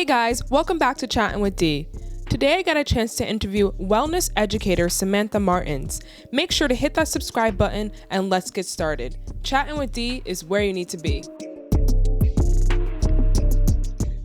Hey guys, welcome back to Chattin with D. Today I got a chance to interview Wellness Educator Samantha Martins. Make sure to hit that subscribe button and let's get started. Chattin with D is where you need to be.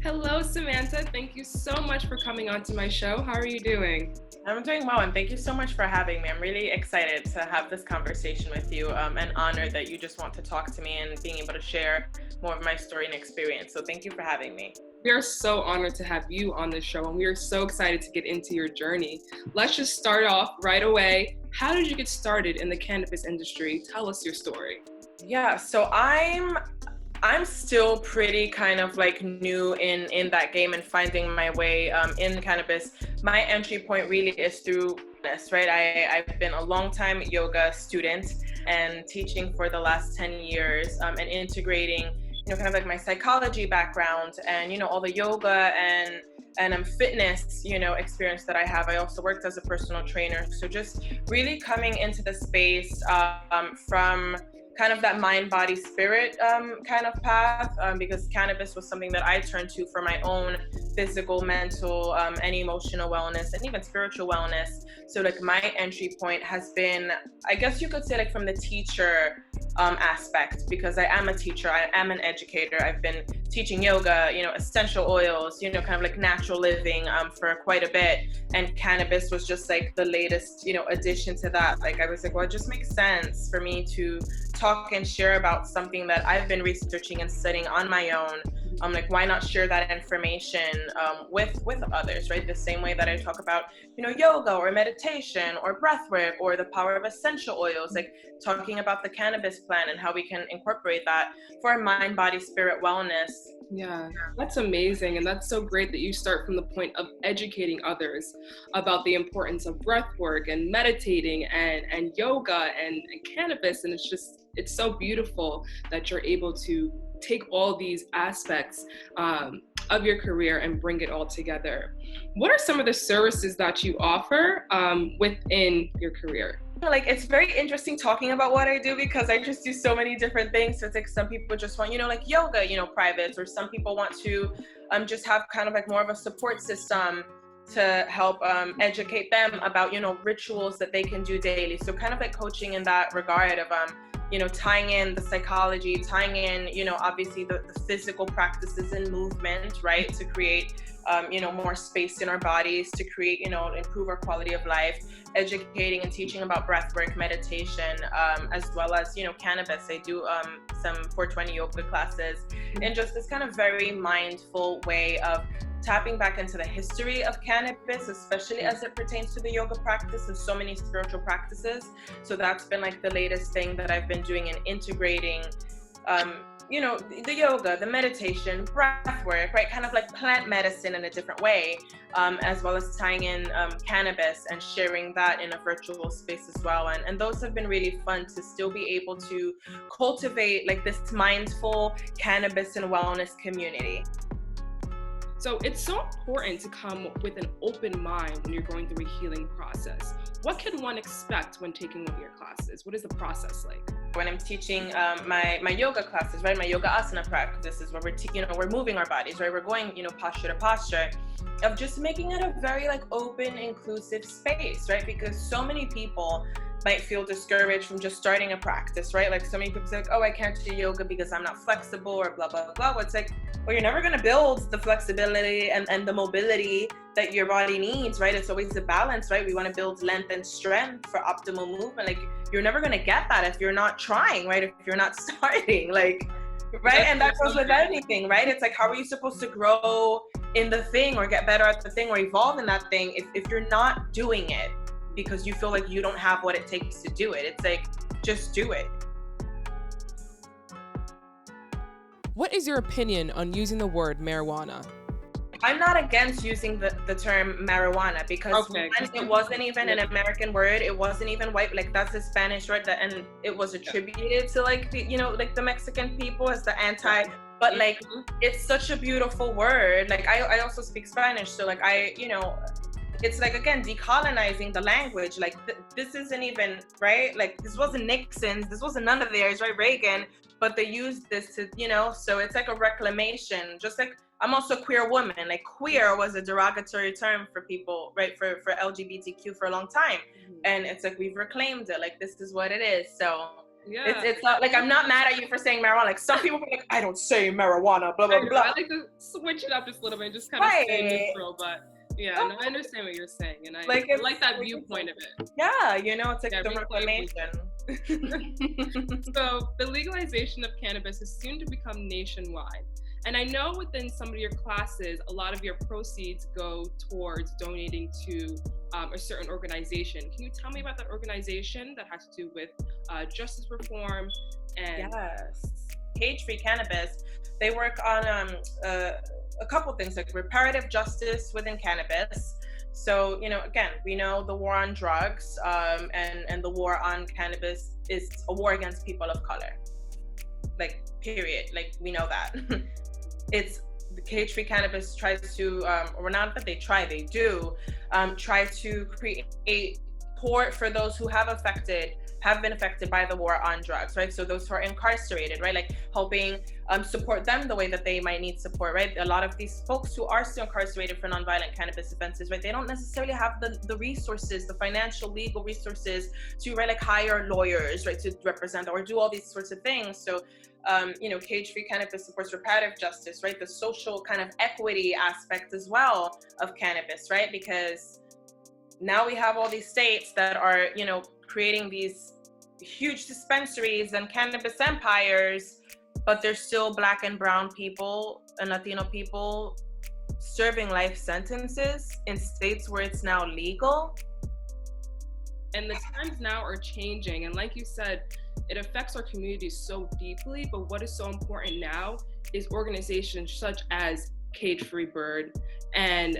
Hello Samantha, thank you so much for coming on to my show. How are you doing? I'm doing well, and thank you so much for having me. I'm really excited to have this conversation with you, and honored that you just want to talk to me and being able to share more of my story and experience. So thank you for having me. We are so honored to have you on this show, and we are so excited to get into your journey. Let's just start off right away. How did you get started in the cannabis industry? Tell us your story. Yeah, so I'm still pretty kind of like new in that game and finding my way in cannabis. My entry point really is through this, right? I've been a long time yoga student and teaching for the last 10 years and integrating, kind of like my psychology background and, all the yoga and fitness, experience that I have. I also worked as a personal trainer. So just really coming into the space from kind of that mind, body, spirit kind of path, because cannabis was something that I turned to for my own physical, mental, and emotional wellness, and even spiritual wellness. So like my entry point has been, I guess you could say, like from the teacher aspect, because I am a teacher, I am an educator. I've been teaching yoga, essential oils, kind of like natural living for quite a bit. And cannabis was just like the latest, addition to that. Like I was like, well, it just makes sense for me to talk and share about something that I've been researching and studying on my own. Like, why not share that information with others, right? The same way that I talk about, yoga or meditation or breath work or the power of essential oils, like talking about the cannabis plant and how we can incorporate that for our mind, body, spirit wellness. Yeah, that's amazing. And that's so great that you start from the point of educating others about the importance of breath work and meditating and yoga and cannabis. And it's so beautiful that you're able to take all these aspects of your career and bring it all together. What are some of the services that you offer within your career? Like, it's very interesting talking about what I do because I just do so many different things. So it's like some people just want, like yoga, privates, or some people want to just have kind of like more of a support system to help educate them about, rituals that they can do daily. So kind of like coaching in that regard of, tying in the psychology, tying in, obviously the physical practices and movement, right? To create, more space in our bodies, to create, improve our quality of life, educating and teaching about breathwork, meditation, as well as, cannabis. I do some 420 yoga classes in just this kind of very mindful way of tapping back into the history of cannabis, especially as it pertains to the yoga practice and so many spiritual practices. So that's been like the latest thing that I've been doing in integrating, the yoga, the meditation, breath work, right? Kind of like plant medicine in a different way, as well as tying in cannabis and sharing that in a virtual space as well. And those have been really fun to still be able to cultivate like this mindful cannabis and wellness community. So it's so important to come with an open mind when you're going through a healing process. What can one expect when taking one of your classes? What is the process like? When I'm teaching my yoga classes, right, my yoga asana practice is where we're moving our bodies, right? We're going, posture to posture, of just making it a very like open, inclusive space, right? Because so many people might feel discouraged from just starting a practice, right? Like so many people say, like, oh, I can't do yoga because I'm not flexible or blah, blah, blah. It's like, well, you're never going to build the flexibility and the mobility that your body needs, right? It's always the balance, right? We want to build length and strength for optimal movement. Like you're never going to get that if you're not trying, right? If you're not starting, like, right? And that goes with anything, right? It's like, how are you supposed to grow in the thing or get better at the thing or evolve in that thing if you're not doing it because you feel like you don't have what it takes to do it? It's like, just do it. What is your opinion on using the word marijuana? I'm not against using the term marijuana because it wasn't even an American word. It wasn't even white. Like that's a Spanish word and it was attributed to like the, like the Mexican people as the anti, but like it's such a beautiful word. Like I also speak Spanish. So like it's like, again, decolonizing the language. Like this isn't even right. Like this wasn't Nixon's, this wasn't none of theirs, right? Reagan, but they used this to, so it's like a reclamation. Just like I'm also a queer woman. Like queer was a derogatory term for people, right? For LGBTQ for a long time, and it's like we've reclaimed it. Like this is what it is. So. Yeah. It's not like I'm not mad at you for saying marijuana. Like some people are like, I don't say marijuana, blah blah blah. I like to switch it up just a little bit, just kind of stay neutral. But yeah, no, I understand what you're saying, and I like that viewpoint of it. Yeah, it's like the reclamation. So the legalization of cannabis is soon to become nationwide. And I know within some of your classes, a lot of your proceeds go towards donating to a certain organization. Can you tell me about that organization that has to do with justice reform? And yes, Cage-Free Cannabis. They work on a couple things like reparative justice within cannabis. So, again, we know the war on drugs and the war on cannabis is a war against people of color. Like, period. Like, we know that. It's the Cage-Free Cannabis tries to, or not that they try, they do try to create support for those who have been affected by the war on drugs, right? So those who are incarcerated, right? Like helping support them the way that they might need support, right? A lot of these folks who are still incarcerated for nonviolent cannabis offenses, right? They don't necessarily have the resources, the financial, legal resources to, right, like hire lawyers, right, to represent or do all these sorts of things. So, Cage-Free Cannabis supports reparative justice, right? The social kind of equity aspect as well of cannabis, right? Because now we have all these states that are, creating these huge dispensaries and cannabis empires, but there's still Black and brown people and Latino people serving life sentences in states where it's now legal. And the times now are changing. And like you said, it affects our communities so deeply, but what is so important now is organizations such as Cage-Free Bird and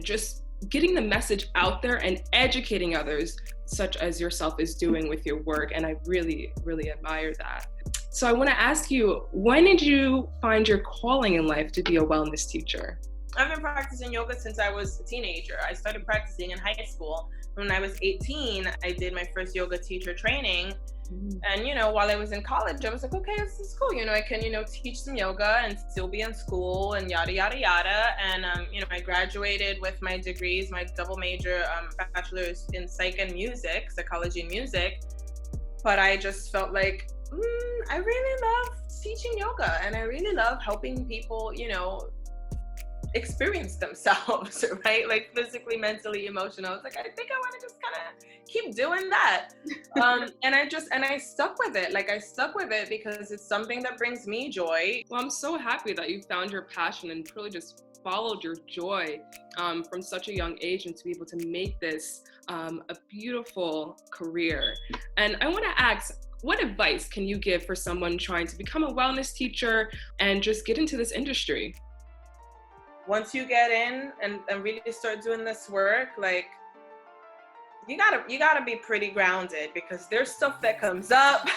just getting the message out there and educating others, such as yourself is doing with your work. And I really, really admire that. So I want to ask you, when did you find your calling in life to be a wellness teacher? I've been practicing yoga since I was a teenager. I started practicing in high school. When I was 18, I did my first yoga teacher training. And, while I was in college, I was like, okay, this is cool. I can, teach some yoga and still be in school and yada, yada, yada. And, I graduated with my degrees, my double major, bachelor's in psych and music, psychology and music. But I just felt like, I really love teaching yoga and I really love helping people, experience themselves, right? Like physically, mentally, emotional. I was like, I think I want to just kind of keep doing that. And I stuck with it. Like I stuck with it because it's something that brings me joy. Well, I'm so happy that you found your passion and really just followed your joy from such a young age, and to be able to make this a beautiful career. And I want to ask, what advice can you give for someone trying to become a wellness teacher and just get into this industry? Once you get in and really start doing this work, like you gotta be pretty grounded, because there's stuff that comes up.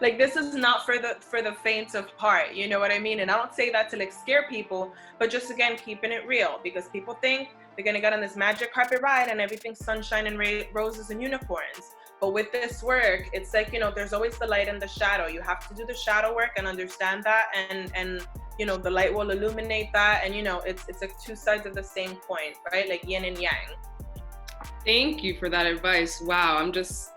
Like this is not for the faint of heart, you know what I mean? And I don't say that to like scare people, but just again keeping it real, because people think they're gonna get on this magic carpet ride and everything's sunshine and roses and unicorns. But with this work, it's like, there's always the light and the shadow. You have to do the shadow work and understand that, and the light will illuminate that, and it's like two sides of the same coin, right? Like yin and yang. Thank you for that advice. Wow,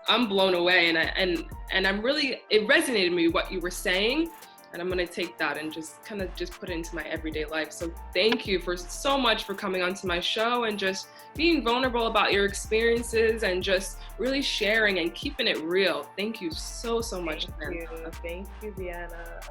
I'm blown away, and I'm really, it resonated with me what you were saying, and I'm gonna take that and just kind of just put it into my everyday life. So thank you so much for coming onto my show and just being vulnerable about your experiences and just really sharing and keeping it real. Thank you so much, Samantha. Thank you, Vienna.